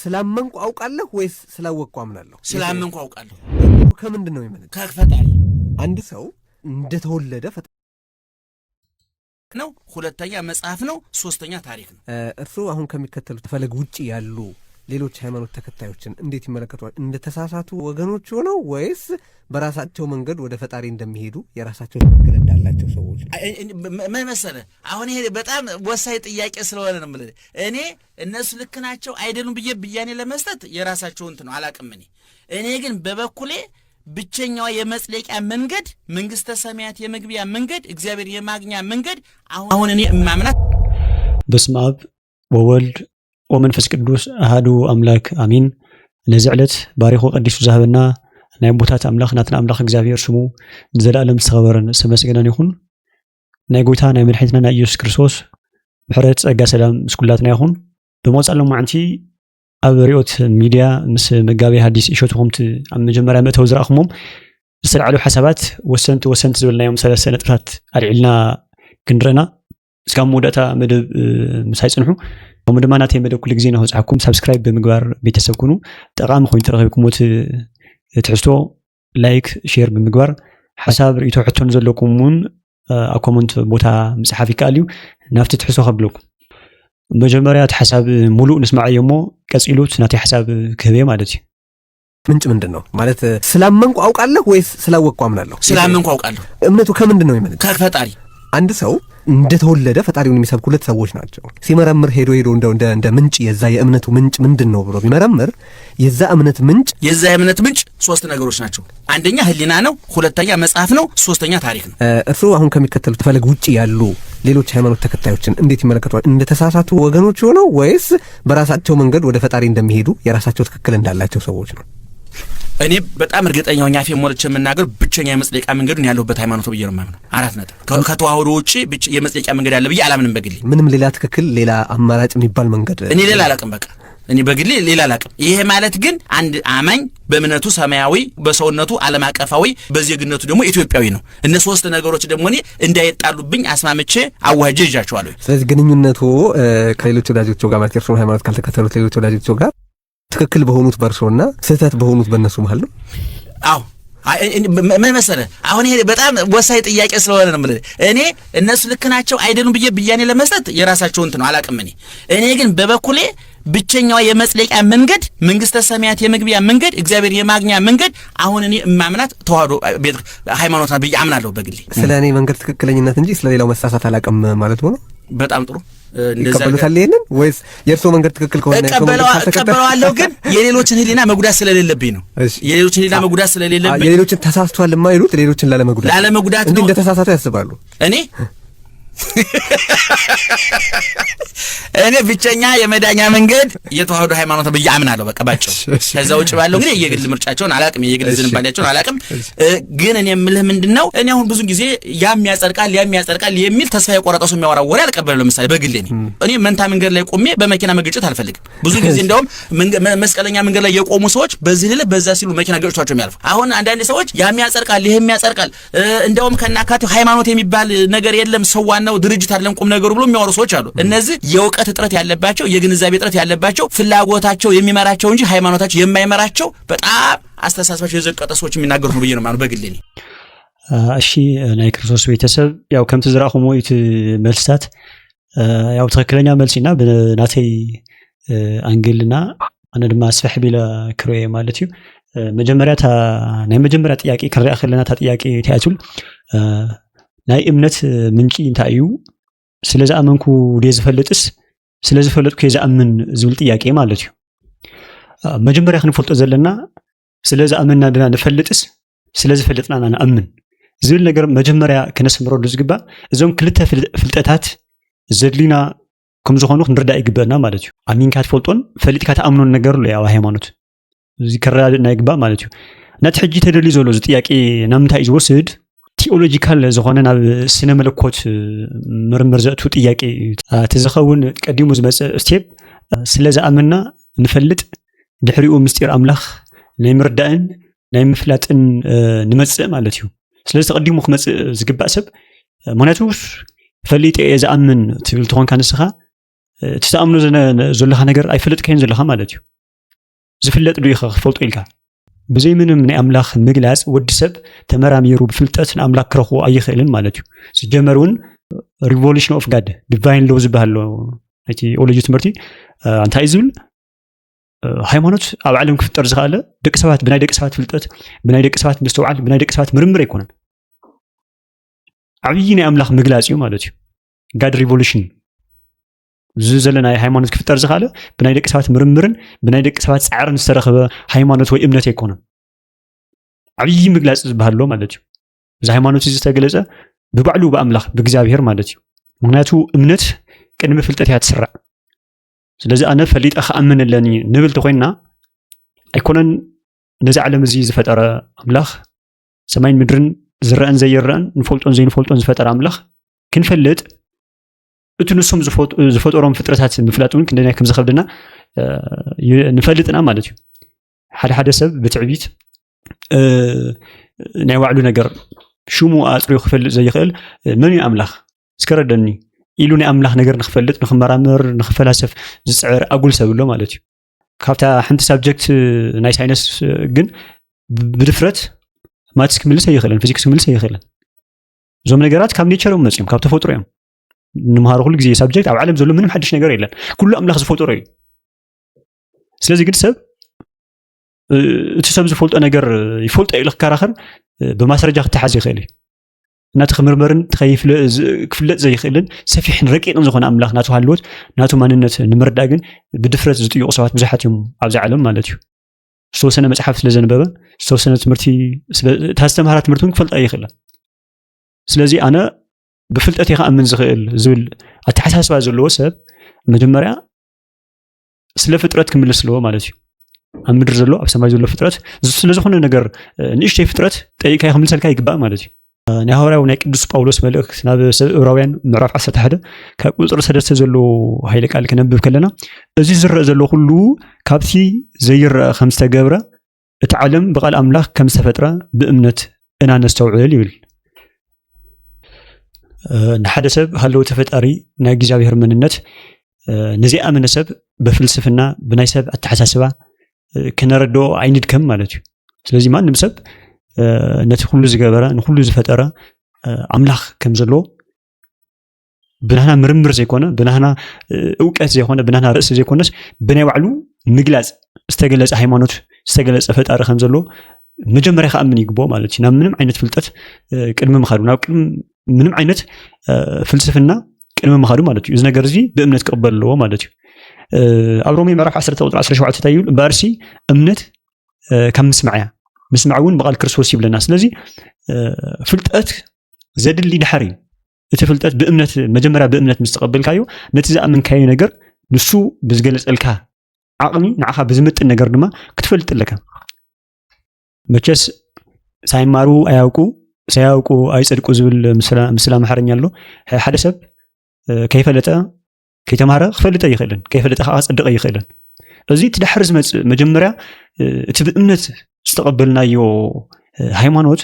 ስላመንኩ አውቃለሁ ወይስ ስላወቅኩ አምናለሁ? ስላመንኩ አውቃለሁ። ከምንድን ነው የመነጨው? ከፈጣሪ። አንድ ሰው እንደተወለደ ነው፣ ሁለተኛ መጽሐፍ ነው፣ ሶስተኛ ታሪክ ነው። እርሱ አሁን ከሚከተሉት ፈለግ ውጪ ያሉ ሌሎች ሃይማኖት ተከታዮችን እንዴት ይመለከቷል? እንደተሳሳቱ ወገኖች ሆነው ወይስ በራሳቸው መንገድ ወደ ፈጣሪ እንደሚሄዱ የራሳቸው ትክክል እንዳላቸው ሰዎች? ምን መሰለህ፣ አሁን ይሄ በጣም ወሳኝ ጥያቄ ስለሆነ ነው የምልህ። እኔ እነሱ ልክ ናቸው አይደሉም ብዬ ብያኔ ለመስጠት የራሳቸው እንትን ነው አላቅም። እኔ ግን በበኩሌ ብቸኛዋ የመጽለቂያ መንገድ መንግስተ ሰማያት የመግቢያ መንገድ እግዚአብሔር የማግኛ መንገድ አሁን እኔ እማምናት በስመ አብ ወወልድ ወመንፈስ ቅዱስ አሐዱ አምላክ አሚን። ነዚ ዕለት ባሪኹ ቀዲሱ ዝሃበና ናይ ቦታት አምላኽ ናትና አምላኽ እግዚአብሔር ስሙ ንዘላለም ዝተኸበረን ዝተመስገነን ይኹን። ናይ ጎይታ ናይ መድሓኒትና ናይ ኢየሱስ ክርስቶስ ብሕረት ጸጋ ሰላም ምስ ኩላትና ይኹን። ብመጻሎም ማዕንቲ ኣብ ሪኦት ሚድያ ምስ መጋቢ ሐዲስ እሸቱኹምቲ ኣብ መጀመርያ መእተው ዝረኣኹሞም ዝተልዓሉ ሓሳባት ወሰንቲ ዝብልናዮም ሰለስተ ነጥብታት ኣልዒልና ክንርአና እስካብ መወዳእታ መደብ ምሳይ ጽንሑ። ከምኡ ድማ ናተይ መደብ ኩሉ ግዜ ንኽበፅሐኩም ሳብስክራይብ ብምግባር ቤተሰብ ኩኑ። ጠቓሚ ኮይኑ ተረኺብኩሞ ትሕዝቶ ላይክ ሼር ብምግባር ሓሳብ ርእቶ ሕቶን ዘለኩም እውን ኣብ ኮመንት ቦታ ምፅሓፍ ይከኣል እዩ። ናብቲ ትሕዝቶ ከብለኩም መጀመርያ እቲ ሓሳብ ሙሉእ ንስማዕ እሞ ቀፂሉት ናተይ ሓሳብ ክህበ ማለት እዩ። ምንጭ ምንድን ነው ማለት? ስላመንኩ አውቃለሁ ወይስ ስላወቅኩ አምናለሁ? ስላመንኩ አውቃለሁ። እምነቱ ከምንድን ነው የመነጨው? ከፈጣሪ። አንድ ሰው እንደተወለደ ፈጣሪውን የሚሰብኩ ሁለት ሰዎች ናቸው። ሲመረምር ሄዶ እንደ ምንጭ የዛ የእምነቱ ምንጭ ምንድን ነው ብሎ ቢመረምር የዛ እምነት ምንጭ ሶስት ነገሮች ናቸው። አንደኛ ህሊና ነው፣ ሁለተኛ መጽሐፍ ነው፣ ሶስተኛ ታሪክ ነው። እርሱ አሁን ከሚከተሉት ፈለግ ውጪ ያሉ ሌሎች ሃይማኖት ተከታዮችን እንዴት ይመለከቷል? እንደተሳሳቱ ወገኖች ሆነው ወይስ በራሳቸው መንገድ ወደ ፈጣሪ እንደሚሄዱ የራሳቸው ትክክል እንዳላቸው ሰዎች ነው? እኔ በጣም እርግጠኛ ሆኜ አፌ ሞልቼ የምናገር ብቸኛ የመጽለቂያ መንገዱን ያለሁበት ሃይማኖት ብዬ ነው የማምነው። 4 ነጥብ። ከተዋህዶ ውጪ የመጽለቂያ መንገድ ያለ ብዬ አላምንም በግሌ። ምንም ሌላ ትክክል ሌላ አማራጭ የሚባል መንገድ እኔ ሌላ አላቅም። በቃ እኔ በግሌ ሌላ አላቅም። ይሄ ማለት ግን አንድ አማኝ በእምነቱ ሰማያዊ፣ በሰውነቱ ዓለም አቀፋዊ፣ በዜግነቱ ደግሞ ኢትዮጵያዊ ነው። እነ ሶስት ነገሮች ደግሞ እኔ እንዳይጣሉብኝ አስማምቼ አዋጅ ይዣቸዋለሁ። ስለዚህ ግንኙነቱ ከሌሎች ወዳጆቹ ጋር ማለት የእርሱን ሃይማኖት ካልተከተሉት ሌሎች ወዳጆቹ ጋር ትክክል በሆኑት በእርሶና ስህተት በሆኑት በእነሱ መሃል ነው? አዎ። ምን መሰለህ፣ አሁን ይሄ በጣም ወሳኝ ጥያቄ ስለሆነ ነው የምልህ። እኔ እነሱ ልክ ናቸው አይደሉም ብዬ ብያኔ ለመስጠት የራሳቸው እንትን ነው አላቅም። እኔ ግን በበኩሌ ብቸኛዋ የመጽለቂያ መንገድ መንግስተ ሰማያት የመግቢያ መንገድ እግዚአብሔር የማግኛ መንገድ አሁን እኔ እማምናት ተዋህዶ ሃይማኖት ናት ብዬ አምናለሁ በግሌ። ስለ እኔ መንገድ ትክክለኝነት እንጂ ስለሌላው መሳሳት አላቅም ማለት ነው። በጣም ጥሩ። ይቀበሉታል ይሄንን ወይስ የእርሶ መንገድ ትክክል ከሆነ እቀበለዋለሁ? ግን የሌሎችን ህሊና መጉዳት ስለሌለብኝ ነው። የሌሎችን ህሊና መጉዳት ስለሌለብኝ የሌሎችን ተሳስቷል የማይሉት ሌሎችን ላለመጉዳት እንዴ እንደተሳሳቱ ያስባሉ። እኔ ብቸኛ የመዳኛ መንገድ የተዋህዶ ሃይማኖት ብዬ አምናለሁ። በቃ ባጭሩ። ከዛ ውጭ ባለው ግን የግል ምርጫቸውን አላቅም፣ የግል ዝንባሌያቸውን አላቅም። ግን እኔ የምልህ ምንድነው፣ እኔ አሁን ብዙ ጊዜ ያም ያጸድቃል የሚል ተስፋ የቆረጠ ሰው የሚያወራው ወሬ አልቀበልም። ለምሳሌ በግሌ እኔ መንታ መንገድ ላይ ቆሜ በመኪና መገጨት አልፈልግም። ብዙ ጊዜ እንደውም መስቀለኛ መንገድ ላይ የቆሙ ሰዎች በዚህ ልለ በዛ ሲሉ መኪና ገጭቷቸው የሚያልፉ። አሁን አንዳንድ ሰዎች ያም ያጸድቃል እንደውም ከናካቴው ሃይማኖት የሚባል ነገር የለም ሰው ዋናው ድርጅት አይደለም ቁም ነገሩ ብሎ የሚያወሩ ሰዎች አሉ። እነዚህ የእውቀት እጥረት ያለባቸው፣ የግንዛቤ እጥረት ያለባቸው፣ ፍላጎታቸው የሚመራቸው እንጂ ሃይማኖታቸው የማይመራቸው በጣም አስተሳሰባቸው የዘቀጠ ሰዎች የሚናገሩት ነው ብዬ ነው ማለት በግሌ። እሺ ናይ ክርስቶስ ቤተሰብ ያው ከምቲ ዝራኹሞ እቲ መልስታት ያው ትክክለኛ መልሲና ብናተይ አንግልና አነ ድማ ስፍሕ ቢለ ክሮየ ማለት እዩ። ናይ መጀመርያ ጥያቄ ክርአ ከለና ታ ጥያቄ ታያቱል ናይ እምነት ምንጪ እንታይ እዩ? ስለዚ አመንኩ ዝፈልጥስ ስለዚ ፈለጥኩ የዝአምን ዝብል ጥያቄ ማለት እዩ። መጀመርያ ክንፈልጦ ዘለና ስለዚ አመንና ድና ንፈልጥስ ስለዚ ፈለጥና ንአምን ዝብል ነገር መጀመርያ ከነስምረሉ ዝግባእ እዞም ክልተ ፍልጠታት ዘድሊና ከም ዝኾኑ ክንርዳእ ይግበአና ማለት እዩ። አሚንካ ትፈልጦን ፈሊጥካ ተአምኖን ነገር ሉ ያው ሃይማኖት እዚ ከረዳድና ይግባእ ማለት እዩ። ናቲ ሕጂ ተደልዩ ዘሎ እዚ ጥያቄ ናብ ምንታይ እዩ ዝወስድ? ቲኦሎጂካል ዝኾነ ናብ ስነ መለኮት ምርምር ዘእቱ ጥያቄ ትዝኸውን ቀዲሙ ዝመፅእ ስቴፕ ስለዚ አመንና ንፈልጥ ድሕሪኡ ምስጢር አምላኽ ናይ ምርዳእን ናይ ምፍላጥን ንመፅእ ማለት እዩ። ስለዚ ተቀዲሙ ክመፅእ ዝግባእ ሰብ ምክንያቱ ፈሊጥ እየ ዝአምን ትብል ትኾንካ ንስኻ ትተአምኖ ዘለኻ ነገር ኣይፈለጥካዮን ዘለኻ ማለት እዩ። ዝፍለጥ ዶ ይኸፈልጦ ኢልካ ብዘይ ምንም ናይ ኣምላኽ ምግላጽ ወዲ ሰብ ተመራሚሩ ብፍልጠት ንኣምላኽ ክረኽቦ ኣይኽእልን ማለት እዩ ዝጀመር እውን ሪቮሉሽን ኦፍ ጋድ ዲቫይን ሎው ዝበሃል እቲ ኦሎጂ ትምህርቲ እንታይ ዝብል ሃይማኖት ኣብ ዓለም ክፍጠር ዝኽኣለ ደቂ ሰባት ብናይ ደቂ ሰባት ፍልጠት ብናይ ደቂ ሰባት ምስተውዓል ብናይ ደቂ ሰባት ምርምር ኣይኮነን ዓብዪ ናይ ኣምላኽ ምግላጽ እዩ ማለት እዩ ጋድ ሪቮሉሽን ዘለና ሃይማኖት ክፍጠር ዝኽኣለ ብናይ ደቂ ሰባት ምርምርን ብናይ ደቂ ሰባት ጻዕርን ዝተረኸበ ሃይማኖት ወይ እምነት ኣይኮነን ዓብዪ ምግላጽ ዝበሃል ሎ ማለት እዩ እዚ ሃይማኖት እዚ ዝተገለጸ ብባዕሉ ብኣምላኽ ብእግዚኣብሔር ማለት እዩ ምክንያቱ እምነት ቅድሚ ፍልጠት እያ ትስራዕ ስለዚ ኣነ ፈሊጠ ክኣምን ኣለኒ ንብል ተኮይንና ኣይኮነን ነዚ ዓለም እዚ ዝፈጠረ ኣምላኽ ሰማይን ምድርን ዝረአን ዘይረአን ንፈልጦን ዘይንፈልጦን ዝፈጠረ ኣምላኽ ክንፈልጥ እቲ ንሶም ዝፈጠሮም ፍጥረታት ምፍላጥ እውን ክንደናይ ከም ዝኸብድና ንፈልጥና ማለት እዩ ሓደ ሰብ ብትዕቢት ናይ ባዕሉ ነገር ሽሙ ኣጽሪዩ ክፈልጥ ዘይኽእል መን እዩ ኣምላኽ እስከረደኒ ኢሉ ናይ ኣምላኽ ነገር ንኽፈልጥ ንኽመራመር ንኽፈላሰፍ ዝፅዕር ኣጉል ሰብ ኣሎ ማለት እዩ ካብታ ሓንቲ ሳብጀክት ናይ ሳይነስ ግን ብድፍረት ማትስ ክምልስ ኣይኽእልን ፊዚክስ ክምልስ ኣይኽእልን እዞም ነገራት ካብ ኔቸሮም መፅኦም ካብ ተፈጥሮ እዮም ንምሃሮ ኩሉ ግዜ ሳብጀክት ኣብ ዓለም ዘሎ ምንም ሓድሽ ነገር የለን ኩሉ ኣምላኽ ዝፈጠሮ እዩ ስለዚ ግን ሰብ እቲ ሰብ ዝፈልጦ ነገር ይፈልጦ ኢሉ ክከራኸር ብማስረጃ ክትሓዝ ይኽእል እዩ እናቲ ክምርመርን ክፍለጥ ዘይኽእልን ሰፊሕን ረቂቕን ዝኾነ ኣምላኽ ናቱ ሃልዎት ናቱ ማንነት ንምርዳእ ግን ብድፍረት ዝጥይቑ ሰባት ብዙሓት እዮም ኣብዚ ዓለም ማለት እዩ ዝተወሰነ መፅሓፍ ስለ ዘነበበ ዝተወሰነ ትምህርቲ እታ ዝተምሃራ ትምህርቲ እውን ክፈልጣ ይኽእላ ስለዚ ኣነ ብፍልጠት ይኽኣምን ዝኽእል ዝብል ኣተሓሳስባ ዘለዎ ሰብ መጀመርያ ስለ ፍጥረት ክምልስ ኣለዎ ማለት እዩ ኣብ ምድሪ ዘሎ ኣብ ሰማይ ዘሎ ፍጥረት ስለ ዝኾነ ነገር ንእሽተይ ፍጥረት ጠይቃ ክምልሰልካ ይግባእ ማለት እዩ ናይ ሐዋርያው ናይ ቅዱስ ጳውሎስ መልእክት ናብ ዕብራውያን ምዕራፍ 11 ካብ ቁጥሪ 3 ዘሎ ኃይለ ቃል ከነብብ ከለና እዚ ዝረአ ዘሎ ሁሉ ካብቲ ዘይረአ ከም ዝተገብረ እቲ ዓለም ብቃል ኣምላኽ ከም ዝተፈጥረ ብእምነት እና ነስተውዕል ይብል ንሓደ ሰብ ሃለው ተፈጣሪ ናይ እግዚአብሔር መንነት ነዚ ኣመነ ሰብ በፍልስፍና ብናይ ሰብ ኣተሓሳስባ ከነረዶ ኣይንድከም ማለት እዩ ስለዚ ማንም ሰብ ነቲ ሁሉ ዝገበረ ንሁሉ ዝፈጠረ ኣምላኽ ከም ዘሎ ብናህና ምርምር ዘይኮነ ብናህና እውቀት ዘይኮነ ብናህና ርእሲ ዘይኮነስ ብናይ ባዕሉ ምግላጽ ዝተገለጸ ሃይማኖት ዝተገለጸ ፈጣሪ ከም ዘሎ መጀመርያ ከኣምን ይግባእ ማለት እዩ ናብ ምንም ዓይነት ፍልጠት ቅድሚ ምኻዱ ናብ ምንም ዓይነት ፍልስፍና ቅድሚ ምኻዱ ማለት እዩ እዚ ነገር እዚ ብእምነት ክቕበል ኣለዎ ማለት እዩ ኣብ ሮሜ ምዕራፍ 10 ቁጥሪ 17 እንታይ ይብል በእርሲ እምነት ከም ምስማዕያ ምስማዕ እውን በቃል ክርስቶስ ይብለና ስለዚ ፍልጠት ዘድሊ ድሓሪ እቲ ፍልጠት ብእምነት መጀመርያ ብእምነት ምስተቀበልካዮ ነቲ ዝኣመንካዮ ነገር ንሱ ብዝገለጸልካ ዓቕሚ ንዓኻ ብዝምጥን ነገር ድማ ክትፈልጥ ኣለካ መቸስ ሳይማሩ ኣያውቁ ሳያውቁ ኣይጸድቁ ዝብል ምስላ ማሕረኛ ኣሎ ሓደ ሰብ ከይፈለጠ ከይተማሃረ ክፈልጥ ይኽእልን ከይፈለጠ ከዓ ክጸድቕ ይኽእልን እዚ ትድሕር ዝመጽእ መጀመርያ እቲ ብእምነት ዝተቀበልናዮ ሃይማኖት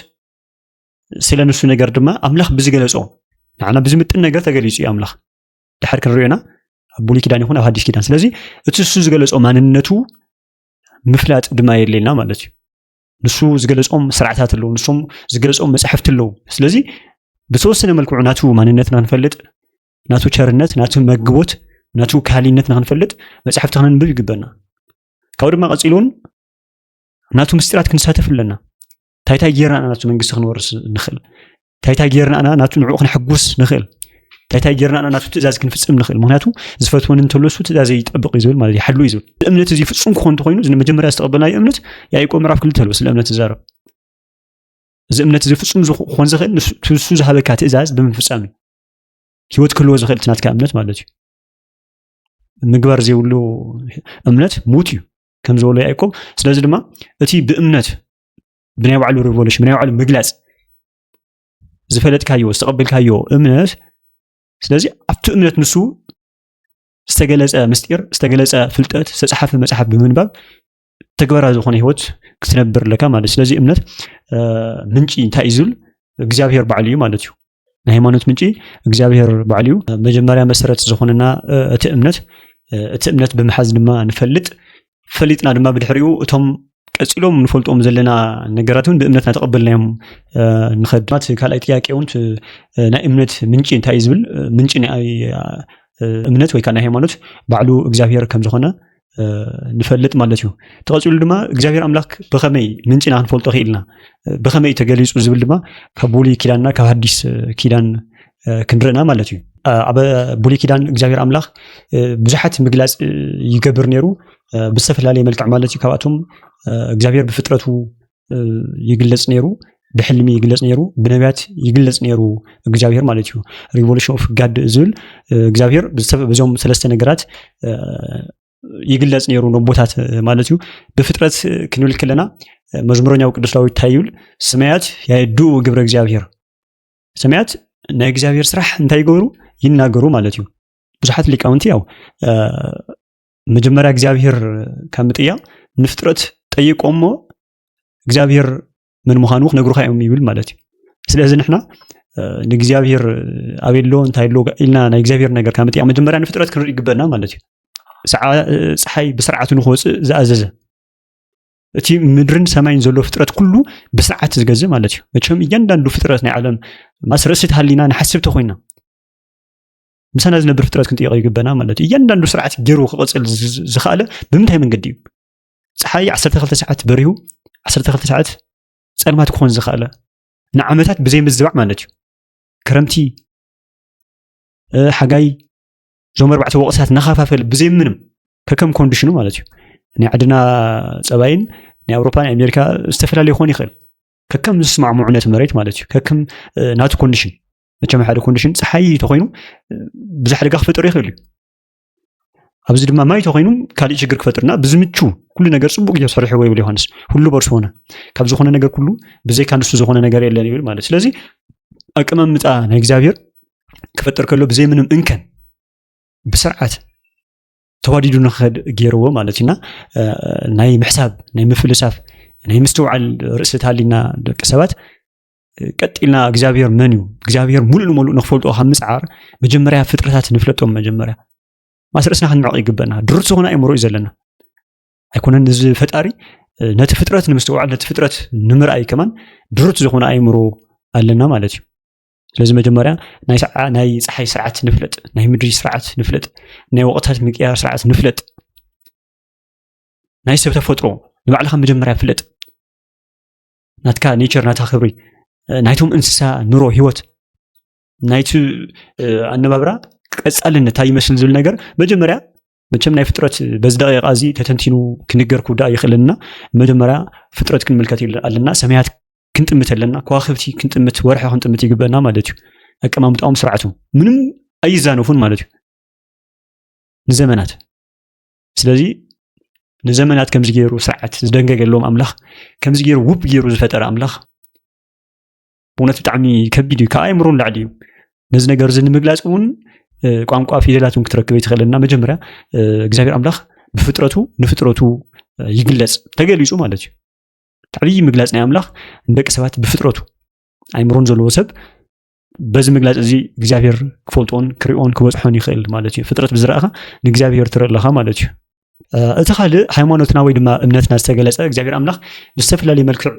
ስለነሱ ነገር ድማ ኣምላኽ ብዝገለጾ ንዓና ብዝምጥን ነገር ተገሊጹ እዩ ኣምላኽ ድሕር ክንሪኦና ኣብ ብሉይ ኪዳን ይኹን ኣብ ሓዲስ ኪዳን ስለዚ እቲ እሱ ዝገለጾ ማንነቱ ምፍላጥ ድማ የድልየና ማለት እዩ ንሱ ዝገለጾም ስርዓታት ኣለዉ ንሶም ዝገለጾም መጻሕፍቲ ኣለዉ ስለዚ ብተወሰነ መልክዑ ናቱ ማንነትና ክንፈልጥ ናቱ ቸርነት ናቱ መግቦት ናቱ ካህሊነት ንክንፈልጥ መጻሕፍቲ ክንንብብ ይግበና ካብኡ ድማ ቀፂሉን ናቱ ምስጢራት ክንሳተፍ ኣለና ታይታይ ጌርና ናቱ መንግስቲ ክንወርስ ንኽእል ታይታይ ጌርና ናቱ ንዑ ክንሕጉስ ንኽእል ታይታይ ጌርና ናቱ ትእዛዝ ክንፍጽም ንኽእል ምክንያቱ ዝፈትወን እንተለሱ ትእዛዝ ይጠብቕ ይዝብል ማለት ይሓሉ ይዝብል እምነት እዚ ፍጹም ክኾን ተኮይኑ እዚ መጀመርያ ዝተቀበልናዮ እምነት ያዕቆብ ምዕራፍ 2 ተልዎ ስለ እምነት ዝዛረብ እዚ እምነት እዚ ፍጹም ክኾን ዝኽእል ንሱ ዝሃበካ ትእዛዝ ብምፍጻም ህይወት ክህልዎ ዝኽእል ትናትካ እምነት ማለት እዩ ምግባር ዘይብሉ እምነት ሙት እዩ ከም ዝበሎ ያዕቆብ ስለዚ ድማ እቲ ብእምነት ብናይ ባዕሉ ሪቮሉሽን ብናይ ባዕሉ ምግላጽ ዝፈለጥካዮ ዝተቀበልካዮ እምነት ስለዚ ኣብቲ እምነት ንሱ ዝተገለጸ ምስጢር ዝተገለጸ ፍልጠት ዝተጻሓፈ መጽሓፍ ብምንባብ ተግባራዊ ዝኾነ ህይወት ክትነብር ለካ ማለት ስለዚ እምነት ምንጪ እንታይ እዩ ዝብል እግዚአብሔር ባዕሉ እዩ ማለት እዩ ናይ ሃይማኖት ምንጪ እግዚአብሔር ባዕሉ እዩ መጀመርያ መሰረት ዝኾነና እቲ እምነት ብምሓዝ ድማ ንፈልጥ ፈሊጥና ድማ ብድሕሪኡ እቶም ቀፂሎም ንፈልጦም ዘለና ነገራትን ብእምነትና ተቀበልናዮም ንኸድማት ካልኣይ ጥያቄ እውን ናይ እምነት ምንጪ እንታይ እዩ ዝብል ምንጪ ናይ እምነት ወይ ከዓ ናይ ሃይማኖት ባዕሉ እግዚአብሔር ከም ዝኾነ ንፈልጥ ማለት እዩ ተቐፂሉ ድማ እግዚአብሔር ኣምላኽ ብኸመይ ምንጪና ክንፈልጦ ኽኢልና ብኸመይ ተገሊጹ ዝብል ድማ ካብ ብሉይ ኪዳንና ካብ ሓዲስ ኪዳን ክንርአና ማለት እዩ ኣብ ብሉይ ኪዳን እግዚአብሔር ኣምላኽ ብዙሓት ምግላፅ ይገብር ነይሩ ብዝተፈላለየ መልክዕ ማለት እዩ ካብኣቶም እግዚአብሔር ብፍጥረቱ ይግለጽ ነይሩ ብሕልሚ ይግለጽ ነይሩ ብነቢያት ይግለጽ ነይሩ እግዚአብሔር ማለት እዩ ሪቮሉሽን ኦፍ ጋድ ዝብል እግዚአብሔር በዞም ሰለስተ ነገራት ይግለጽ ነይሩ ነቦታት ማለት እዩ ብፍጥረት ክንብል ከለና መዝሙረኛው ቅዱስ ዳዊት እንታይ ይብል ሰማያት ያይድኡ ግብረ እግዚአብሔር ሰማያት ናይ እግዚአብሔር ስራሕ እንታይ ይገብሩ ይናገሩ ማለት እዩ ብዙሓት ሊቃውንቲ ያው መጀመሪያ እግዚአብሔር ከምጥያ ንፍጥረት ጠይቆሞ እግዚአብሔር ምን ምዃኑ ክነግሩኻ እዮም ይብል ማለት እዩ ስለዚህ ንሕና ንእግዚአብሔር ኣበሎ እንታይ ሎ ኢልና ናይ እግዚአብሔር ነገር ከምጥያ መጀመሪያ ንፍጥረት ክንርኢ ይግበና ማለት እዩ ፀሓይ ብስርዓቱ ንኽወፅእ ዝኣዘዘ እቲ ምድርን ሰማይን ዘሎ ፍጥረት ኩሉ ብስርዓት ዝገዝእ ማለት እዩ መቸም እያንዳንዱ ፍጥረት ናይ ዓለም ማስርእስት ሃሊና ንሓስብ ተኾይና ምሳና ዝነብር ፍጥረት ክንጥይቕ ይግበና ማለት እዩ እያንዳንዱ ስርዓት ገይሩ ክቐፅል ዝኽኣለ ብምንታይ መንገዲ እዩ ፀሓይ 12 ሰዓት በሪሁ 12 ሰዓት ጸልማት ክኾን ዝኽኣለ ንዓመታት ብዘይ ምዝባዕ ማለት እዩ ክረምቲ ሓጋይ ዞም 4 ወቕትታት ናኸፋፈል ብዘይ ምንም ከከም ኮንዲሽኑ ማለት እዩ ናይ ዓድና ፀባይን ናይ ኣውሮፓ ናይ ኣሜሪካ ዝተፈላለዩ ይኾን ይኽእል ከከም ዝስማዕምዑነት መሬት ማለት እዩ ከከም ናቱ ኮንዲሽን መቸም ሓደ ኮንዲሽን ፀሓይ ተኾይኑ ብዙሕ ሓደጋ ክፈጥር ይኽእል እዩ ኣብዚ ድማ ማይ ተኾይኑ ካልእ ችግር ክፈጥርና ብዝምቹ ኩሉ ነገር ጽቡቕ እዩ ሰሪሑ ወይ ብለ ዮሐንስ ሁሉ በርሱ ሆነ ካብ ዝኾነ ነገር ኩሉ ብዘይ ካንሱ ዝኾነ ነገር የለን ይብል ማለት ስለዚ ኣቀማምጣ ናይ እግዚአብሔር ክፈጥር ከሎ ብዘይ ምንም እንከን ብስርዓት ተዋዲዱ ንኽኸድ ገይርዎ ማለት ኢና ናይ ምሕሳብ ናይ ምፍልሳፍ ናይ ምስትውዓል ርእስት ሃሊና ደቂ ሰባት ቀጢልና እግዚአብሔር መን እዩ እግዚአብሔር ሙሉእ ንሙሉእ ንኽፈልጦ ካብ ምፅዓር መጀመርያ ፍጥረታት ንፍለጦም መጀመርያ ማስርእስና ክንምዕቕ ይግበና ድሩት ዝኾነ ኣእምሮ እዩ ዘለና ኣይኮነን እዚ ፈጣሪ ነቲ ፍጥረት ንምስትውዓል ነቲ ፍጥረት ንምርኣይ ከማን ድሩት ዝኾነ ኣእምሮ ኣለና ማለት እዩ ስለዚ መጀመርያ ናይ ፀሓይ ስርዓት ንፍለጥ ናይ ምድሪ ስርዓት ንፍለጥ ናይ ወቕታት ምቅያር ስርዓት ንፍለጥ ናይ ሰብ ተፈጥሮ ንባዕልኻ መጀመርያ ፍለጥ ናትካ ኔቸር ናታ ክብሪ ናይቶም እንስሳ ኑሮ ህይወት ናይቲ ኣነባብራ ቀጻልነት ይመስል ዝብል ነገር መጀመርያ መቸም ናይ ፍጥረት በዚ ደቂቃ እዚ ተተንቲኑ ክንገር ኩዳ ይኽእልና መጀመርያ ፍጥረት ክንምልከት ኣለና ሰማያት ክንጥምት ኣለና ከዋኽብቲ ክንጥምት ወርሒ ክንጥምት ይግበና ማለት እዩ ኣቀማምጣኦም ስርዓቱ ምንም ኣይዛነፉን ማለት እዩ ንዘመናት ስለዚ ንዘመናት ከምዚ ገይሩ ስርዓት ዝደንገገሎም ኣምላኽ ከምዚ ገይሩ ውብ ገይሩ ዝፈጠረ ኣምላኽ ብእውነት ብጣዕሚ ከቢድ እዩ ካብ ኣእምሮን ላዕሊ እዩ ነዚ ነገር እዚ ንምግላፅ እውን ቋንቋ ፊደላት እውን ክትረክብ ይትኽእልና መጀመርያ እግዚአብሔር ኣምላኽ ብፍጥረቱ ንፍጥረቱ ይግለጽ ተገሊጹ ማለት እዩ ዓብዪ ምግላፅ ናይ ኣምላኽ ንደቂ ሰባት ብፍጥረቱ ኣእምሮን ዘለዎ ሰብ በዚ ምግላፅ እዚ እግዚአብሔር ክፈልጦን ክሪኦን ክበፅሖን ይኽእል ማለት እዩ ፍጥረት ብዝረኣኻ ንእግዚአብሔር ትርኢ ኣለኻ ማለት እዩ እቲ ካልእ ሃይማኖትና ወይ ድማ እምነትና ዝተገለጸ እግዚአብሔር ኣምላኽ ብዝተፈላለየ መልክዕ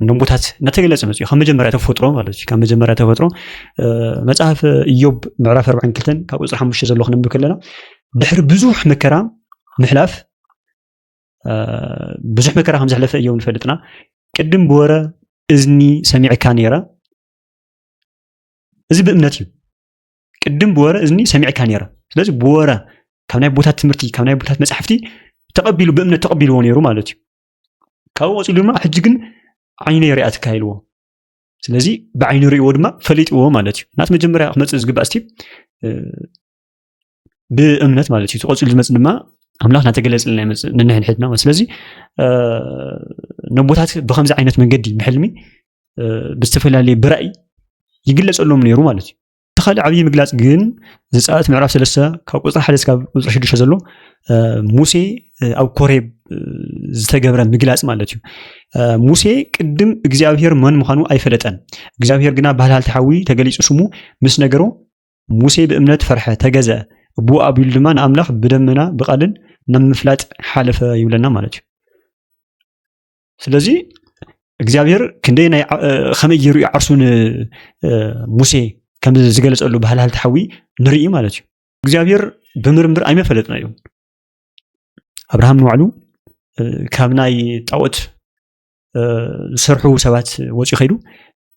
ነቦታት እናተገለጸ መፅኡ ካብ መጀመርያ ተፈጥሮ ማለት እዩ ካብ መጀመርያ ተፈጥሮ መጽሓፍ ኢዮብ ምዕራፍ 42 ካብ ቁፅሪ 5 ዘሎ ክንብብ ከለና ድሕሪ ብዙሕ መከራ ምሕላፍ ብዙሕ መከራ ከም ዘሕለፈ እዮም ንፈልጥና ቅድም ብወረ እዝኒ ሰሚዕካ ነይረ እዚ ብእምነት እዩ ቅድም ብወረ እዝኒ ሰሚዕካ ነይረ ስለዚ ብወረ ካብ ናይ ቦታት ትምህርቲ ካብ ናይ ቦታት መጽሓፍቲ ተቐቢሉ ብእምነት ተቐቢልዎ ነይሩ ማለት እዩ ካብኡ ወፂሉ ድማ ሕጂ ግን ዓይነ የሪኣ ተካሂልዎ ስለዚ ብዓይኑ ሪእዎ ድማ ፈሊጥዎ ማለት እዩ ናት መጀመርያ ክመፅእ ዝግባእ እስቲ ብእምነት ማለት እዩ ተቐፂሉ ዝመፅእ ድማ ኣምላኽ ናተገለፅልና ይመፅእ ንንሕንሕድና ስለዚ ነቦታት ብከምዚ ዓይነት መንገዲ ብሕልሚ ብዝተፈላለየ ብራእይ ይግለፀሎም ነይሩ ማለት እዩ ተኻሊ ዓብዪ ምግላፅ ግን ዘፀአት ምዕራፍ 3 ካብ ቁፅሪ 1 እስካብ ቁፅሪ 6 ዘሎ ሙሴ ኣብ ኮሬብ ዝተገብረ ምግላፅ ማለት እዩ ሙሴ ቅድም እግዚአብሔር መን ምዃኑ ኣይፈለጠን እግዚአብሔር ግና ባህላልቲ ሓዊ ተገሊጹ ስሙ ምስ ነገሮ ሙሴ ብእምነት ፈርሐ ተገዘአ ብኡ ኣቢሉ ድማ ንኣምላኽ ብደመና ብቃልን ንምፍላጥ ሓለፈ ይብለና ማለት እዩ ስለዚ እግዚአብሔር ክንደይ ናይ ከመይ ገይሩ ዓርሱን ሙሴ ከም ዝገለጸሉ ባህላል ተሓዊ ንርኢ ማለት እዩ እግዚአብሔር ብምርምር ኣይመፈለጥና እዩ አብርሃም ንባዕሉ ካብ ናይ ጣዖት ዝሰርሑ ሰባት ወፂ ኸይዱ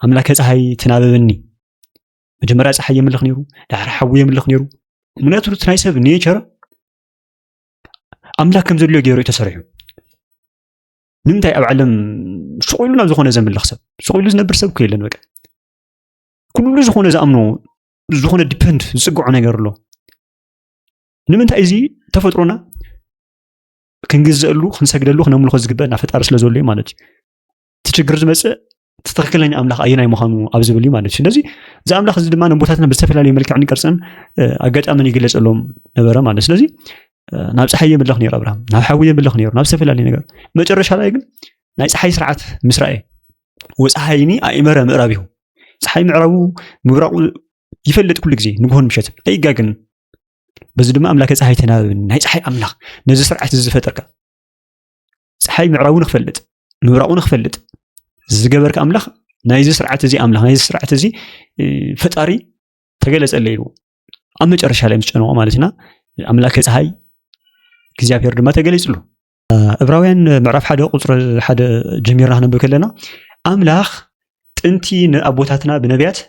አምላከ ፀሓይ ትናበበኒ መጀመሪያ ፀሓይ የምልኽ ነይሩ ዳሕሪ ሓዊ የምልኽ ነይሩ ምክንያቱ ናይ ሰብ ኔቸር አምላክ ከም ዘሎ ገይሩ ተሰሪሑ ንምንታይ ኣብ ዓለም ስቑኢሉ ናብ ዝኾነ ዘምልኽ ሰብ ስቑኢሉ ዝነብር ሰብ እኮ የለን በቃ ኩሉ ዝኾነ ዝኣምኖ ዝኾነ ዲፔንድ ዝፅግዖ ነገር ኣሎ ንምንታይ እዚ ተፈጥሮና ክንግዘአሉ ክንሰግደሉ ክነምልኾ ዝግበአና ፈጣሪ ስለ ዘሎ ማለት እዩ እቲ ችግር ዝመፅእ ትክክለኛ አምላኽ ኣየናይ ምዃኑ ኣብ ዝብል እዩ ማለት እዩ ስለዚ እዚ ኣምላኽ እዚ ድማ ንቦታትና ብዝተፈላለየ መልክዕን ቅርፅን ኣጋጣምን ይግለፀሎም ነበረ ማለት ስለዚ ናብ ፀሓይ የምልኽ ነይሩ አብርሃም ናብ ሓዊ የምልኽ ነይሩ ናብ ዝተፈላለዩ ነገር መጨረሻ ላይ ግን ናይ ፀሓይ ስርዓት ምስ ረአየ ወፀሓይኒ ኣእመረ ምዕራብ እዩ ፀሓይ ምዕራቡ ምብራቁ ይፈልጥ ኩሉ ግዜ ንግሆን ምሸት ኣይጋግን በዚ ድማ አምላከ ፀሓይ ተናበበኒ ናይ ፀሓይ አምላኽ ነዚ ስርዓት ዝፈጠርካ ፀሓይ ምዕራቡ ንኽፈልጥ ምብራቁ ንኽፈልጥ ዝገበርካ አምላኽ ናይዚ ስርዓት እዚ አምላኽ ናይዚ ስርዓት እዚ ፈጣሪ ተገለጸለ ኢሉ ኣብ መጨረሻ ላይ ምስ ጨነቆ ማለት ኢና አምላከ ፀሓይ እግዚአብሔር ድማ ተገለጽሉ ዕብራውያን ምዕራፍ 1 ቁጽር 1 ጀሚርና ነብብ ከለና አምላኽ ጥንቲ ንአቦታትና ብነቢያት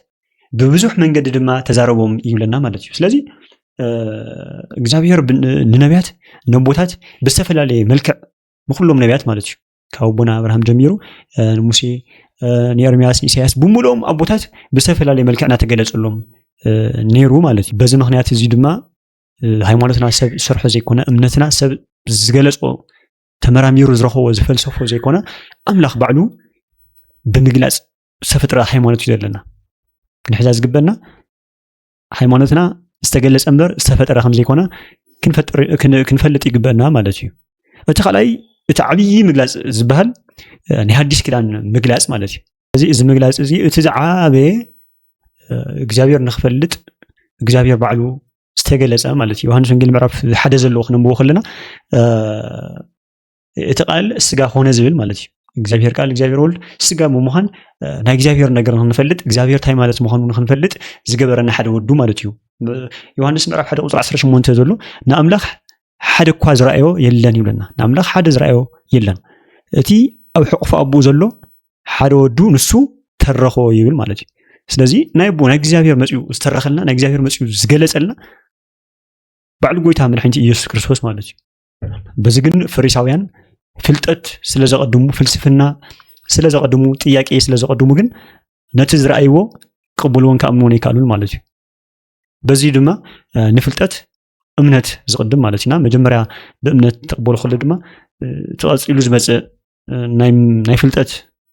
በብዙሕ መንገድ ድማ ተዛረቦም ይብለና ማለት እዩ ስለዚ እግዚአብሔር ንነቢያት ነቦታት በስተፈላለየ መልክዕ ብኩሎም ነቢያት ማለት እዩ ካብ አቦና አብርሃም ጀሚሩ ሙሴ ንኤርምያስ ኢሳያስ ብሙሉኦም አቦታት በስተፈላለየ መልክዕና ተገለጸሎም ነይሩ ማለት እዩ በዚ ምክንያት እዚ ድማ ሃይማኖትና ሰብ ሰርሖ ዘይኮነ እምነትና ሰብ ዝገለጾ ተመራሚሩ ዝረኸቦ ዝፈልሰፎ ዘይኮነ አምላኽ ባዕሉ ብምግላጽ ዝተፈጥረ ሃይማኖት እዩ ዘለና ክንሕዛ ዝግበና ሃይማኖትና ዝተገለጸ እምበር ዝተፈጠረ ከም ዘይኮነ ክንፈልጥ ይግበአና ማለት እዩ እቲ ካልኣይ እቲ ዓብዪ ምግላጽ ዝበሃል ናይ ሓዲስ ኪዳን ምግላጽ ማለት እዩ እዚ እዚ ምግላጽ እዚ እቲ ዝዓበየ እግዚአብሔር ንኽፈልጥ እግዚአብሔር ባዕሉ ዝተገለጸ ማለት እዩ ዮሐንስ ወንጌል ምዕራፍ 1 ዘለዎ ክነንብቦ ከለና እቲ ቃል ስጋ ሆነ ዝብል ማለት እዩ እግዚአብሔር ቃል እግዚአብሔር ወልድ ስጋ ምዃን ናይ እግዚአብሔር ነገር ንኽንፈልጥ እግዚአብሔር ታይ ማለት ምዃኑ ንኽንፈልጥ ዝገበረና ሓደ ወዱ ማለት እዩ ዮሐንስ ምዕራፍ 1 ቁጽር 18 ዘሎ ንአምላኽ ሓደ እኳ ዝረአዮ የለን ይብለና ንአምላኽ ሓደ ዝረአዮ የለን እቲ ኣብ ሕቑፉ ኣቦኡ ዘሎ ሓደ ወዱ ንሱ ተረኾ ይብል ማለት እዩ ስለዚ ናይ ኣቦ ናይ እግዚአብሔር መፅኡ ዝተረኸልና ናይ እግዚአብሔር መፅኡ ዝገለጸልና ባዕሉ ጎይታ መድሓኒት ኢየሱስ ክርስቶስ ማለት እዩ በዚ ግን ፈሪሳውያን ፍልጠት ስለ ዘቀድሙ ፍልስፍና ስለ ዘቀድሙ ጥያቄ ስለ ዘቀድሙ ግን ነቲ ዝረአይዎ ቅብልዎን ከኣምንዎን ይካሉን ማለት እዩ በዚ ድማ ንፍልጠት እምነት ዝቅድም ማለት ኢና መጀመርያ ብእምነት ተቀበሉ ከለ ድማ ተቐፂሉ ዝመፅእ ናይ ፍልጠት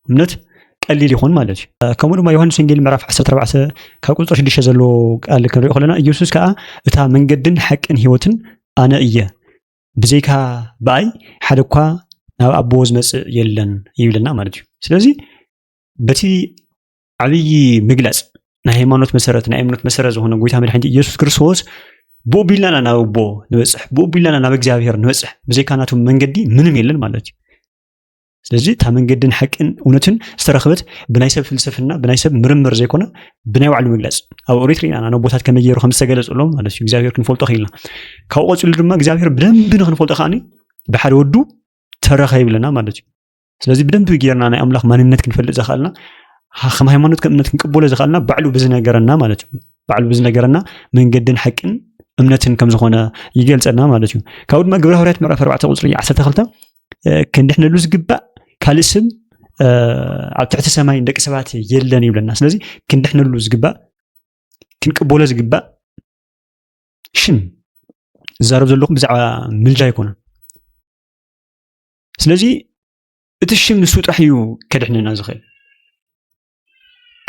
እምነት ቀሊል ይኾን ማለት እዩ ከምኡ ድማ ዮሐንስ ወንጌል ምዕራፍ 14 ካብ ቁጽር 6 ዘሎ ቃል ክንሪኦ ከለና ኢየሱስ ከዓ እታ መንገድን ሓቅን ህይወትን ኣነ እየ ብዘይካ በኣይ ሓደ እኳ ናብ ኣቦ ዝመፅእ የለን ይብለና ማለት እዩ ስለዚ በቲ ዓብዪ ምግላጽ ናይ ሃይማኖት መሰረት ናይ እምነት መሰረት ዝኾነ ጎይታ መድሓኒት ኢየሱስ ክርስቶስ ብኡቢልናና ናብ ኣቦ ንበፅሕ ብኡቢልናና ናብ እግዚአብሔር ንበፅሕ ብዘይካ ናቱ መንገዲ ምንም የለን ማለት እዩ ስለዚ እታ መንገድን ሓቅን እውነትን ዝተረኸበት ብናይ ሰብ ፍልስፍና ብናይ ሰብ ምርምር ዘይኮነ ብናይ ባዕሉ ምግላጽ ኣብ ኦሪት ሪኢና ነቦታት ከመይ ገይሩ ከም ዝተገለጸሎም ማለት እዩ እግዚአብሔር ክንፈልጦ ኽኢልና ካብኡ ቀፂሉ ድማ እግዚአብሔር ብደንቢ ንኽንፈልጦ ከዓኒ ብሓደ ወዱ ተረኸ ይብለና ማለት እዩ ስለዚ ብደንቢ ጌርና ናይ ኣምላኽ ማንነት ክንፈልጥ ዘኽኣልና ከም ሃይማኖት ከም እምነት ክንቅበሎ ዘኽኣልና ባዕሉ ብዝነገረና ማለት እዩ ባዕሉ ብዝነገረና መንገድን ሓቅን እምነትን ከም ዝኾነ ይገልጸና ማለት እዩ ካብኡ ድማ ግብረ ሐዋርያት ምዕራፍ 4 ቁጽሪ 12 ክንድሕነሉ ዝግባእ ካልእ ስም ኣብ ትሕቲ ሰማይ ደቂ ሰባት የለን ይብለና ስለዚ ክንድሕነሉ ዝግባእ ክንቅበሎ ዝግባእ ሽም ዝዛረብ ዘለኹም ብዛዕባ ምልጃ ኣይኮነን ስለዚ እቲ ሽም ንሱ ጥራሕ እዩ ከድሕነና ዝኽእል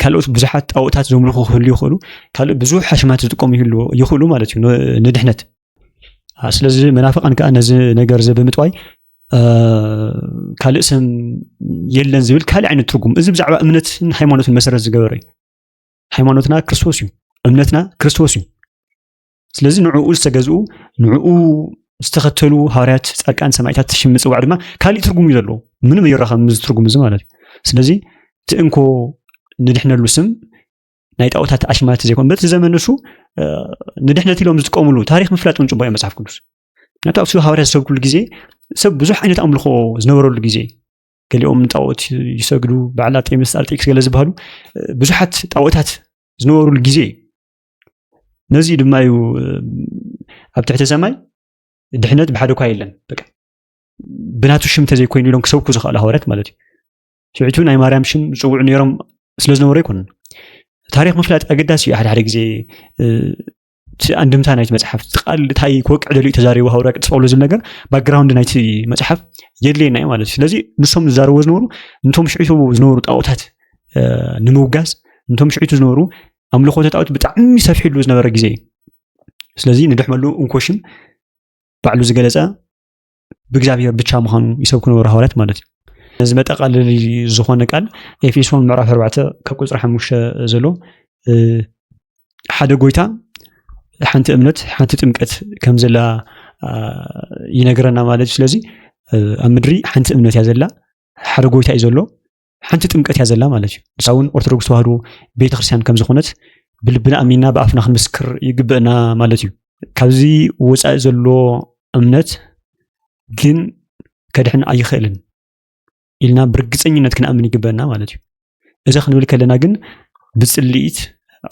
ካልኦት ብዙሓት ጣውታት ዘምልኹ ክህሉ ይኽእሉ ካልእ ብዙሕ ሓሽማት ዝጥቀሙ ይኽእሉ ማለት እዩ ንድሕነት ስለዚ መናፍቃን ከዓ ነዚ ነገር እዚ ብምጥዋይ ካልእ ስም የለን ዝብል ካልእ ዓይነት ትርጉም እዚ ብዛዕባ እምነትን ሃይማኖትን መሰረት ዝገበረ እዩ ሃይማኖትና ክርስቶስ እዩ እምነትና ክርስቶስ እዩ ስለዚ ንዕኡ ዝተገዝኡ ንዕኡ ዝተኸተሉ ሃዋርያት ጻድቃን ሰማዕታት ሽም ምጽዋዕ ድማ ካልእ ትርጉም እዩ ዘለዎ ምንም ይራኸም ምዝ ትርጉም እዚ ማለት እዩ ስለዚ ትእንኮ ንድሕነሉ ስም ናይ ጣዖታት ኣሽማት ዘይኮን በቲ ዘመንሱ ንድሕነት ኢሎም ዝጥቀሙሉ ታሪክ ምፍላጥ ምንጭቦ እዩ መጽሓፍ ቅዱስ ናታውሱ ሃዋርያት ዝሰብኩሉ ግዜ ሰብ ብዙሕ ዓይነት ኣምልኾ ዝነበረሉ ግዜ ገሊኦም ጣዖት ይሰግዱ በዓላት ጤምስ ኣርጤክስ ገለ ዝበሃሉ ብዙሓት ጣዖታት ዝነበሩሉ ግዜ ነዚ ድማ እዩ ኣብ ትሕቲ ሰማይ ድሕነት ብሓደ እኳ የለን በቃ ብናቱ ሽም ተዘይኮይኑ ኢሎም ክሰብኩ ዝኽእሉ ሃዋርያት ማለት እዩ ሽዑቱ ናይ ማርያም ሽም ዝፅውዑ ነይሮም ስለ ዝነበሩ ኣይኮኑን ታሪክ ምፍላጥ ኣገዳሲ እዩ ሓደ ግዜ አንድምታ ናይቲ መጽሐፍ ቃል ታይ ክወቅዕ ደልዩ ተዛሪቡ ሃዋርያ ቅዱስ ጳውሎስ ዝብል ነገር ባክግራውንድ ናይቲ መጽሐፍ የድልየና እዩ ማለት እዩ ስለዚ ንሶም ዝዛረቡ ዝነበሩ እንቶም ሽዑቱ ዝነበሩ ጣዖታት ንምውጋዝ እንቶም ሽዑቱ ዝነበሩ ኣምልኾተ ጣዖት ብጣዕሚ ሰፊሕሉ ዝነበረ ግዜ ስለዚ ንድሕመሉ እንኮሽም ባዕሉ ዝገለጸ ብእግዚአብሔር ብቻ ምዃኑ ይሰብኩ ነበሩ ሃዋርያት ማለት እዩ እዚ መጠቃለሊ ዝኾነ ቃል ኤፌሶን ምዕራፍ 4 ካብ ቁጽሪ 5 ዘሎ ሓደ ጎይታ ሓንቲ እምነት ሓንቲ ጥምቀት ከም ዘላ ይነግረና ማለት ስለዚ ኣብ ምድሪ ሓንቲ እምነት ያ ዘላ ሓደ ጎይታ እዩ ዘሎ ሓንቲ ጥምቀት ያ ዘላ ማለት እዩ ንሳውን ኦርቶዶክስ ተዋህዶ ቤተክርስትያን ከም ዝኾነት ብልብና ኣሚንና ብኣፍና ክንምስክር ይግብአና ማለት እዩ ካብዚ ወፃኢ ዘሎ እምነት ግን ከድሕን ኣይኽእልን ኢልና ብርግፀኝነት ክንኣምን ይግበአና ማለት እዩ እዚ ክንብል ከለና ግን ብጽልኢት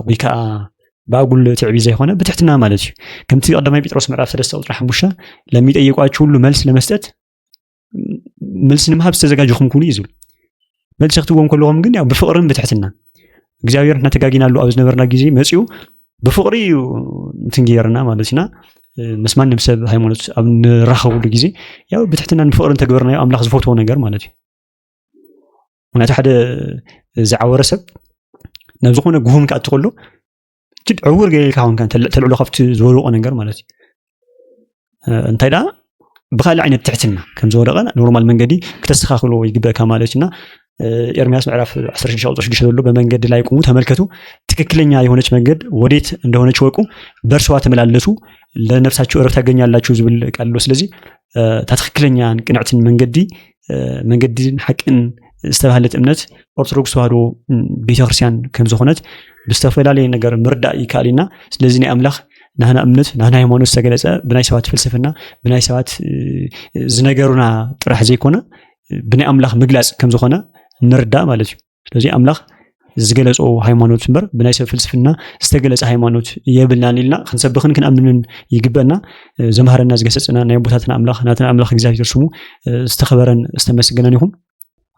ወይ ከዓ ባጉል ትዕቢት ዘይኮነ በትሕትና ማለት እዩ ከምቲ ቀዳማይ ጴጥሮስ ምዕራፍ 3 ቁጥሪ 5 ለሚጠይቋችሁ ሁሉ መልስ ለመስጠት መልስ ንምሃብ ዝተዘጋጀኹም ኩኑ ይዝብል መልስ ክትዎም ከለኹም ግን ያው ብፍቅርን በትሕትና እግዚአብሔር እናተጋጊናሉ ኣብ ዝነበርና ግዜ መጽኡ ብፍቅሪ እንትንገርና ማለት ኢና መስማን ንሰብ ሃይማኖት ኣብ ንራኸቡሉ ግዜ ያው በትሕትናን ፍቅርን ተግበርናዮ ኣምላኽ ዝፈትዎ ነገር ማለት እዩ ምክንያቱ ሓደ ዝዓወረ ሰብ ናብ ዝኾነ ጉሁም ክኣቱ ከሎ جد عور جاي كهون كان تلعلو خفت زورو أنا جر مالتي أنت لا بخال عين بتحتنا كم زورقنا نورمال من جدي كتستخاخلو يجيب كمالتنا إرمياس معرف 10 إن شاء الله تشجع له بمن جد لا يكون تملكته تككلني هي هونش من جد وديت عنده هونش وقو برسوات ملالسو لنفسها شو رفت جنيا لا تشوز بالكالوس لذي تتككلني عن قناعة من جدي حق إن استفهلت أمنت أرثوذكس وهارو بيتخرسيان كم زخنت بستفعل ነገር ምርዳእ ይካሊና ስለዚህ ናይ ኣምላኽ ናህና እምነት ናህና ሃይማኖት ዝተገለጸ ብናይ ሰባት ፍልስፍና ብናይ ሰባት ዝነገሩና ጥራሕ ዘይኮነ ብናይ ኣምላኽ ምግላጽ ከም ዝኾነ ንርዳእ ማለት እዩ ስለዚህ ኣምላኽ ዝገለጾ ሃይማኖት ምበር ብናይ ሰብ ፍልስፍና ዝተገለጸ ሃይማኖት የብልናን ኢልና ክንሰብኽን ክንኣምንን ይግበአና ዘምሃረና ዝገሰጽና ናይ ቦታትና ኣምላኽ ናትና ኣምላኽ እግዚአብሔር ስሙ ዝተኸበረን ዝተመስገነን ይኹን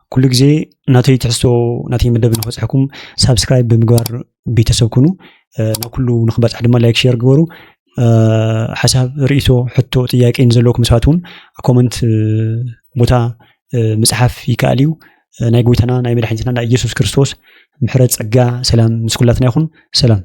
كل جزء ناتي تحسو ناتي مدبن نخصحكم سبسكرايب بمقدار بيتسب كونوا نكلو نخبط حد ما لايك شير جورو حسب رئيسو حطو تياك إنزلوكم ساعتون كومنت بوتا مسحف يكاليو نايقويتنا نايمدحينتنا نا يسوع كريستوس محرز أجا سلام مسكولاتنا يخون سلام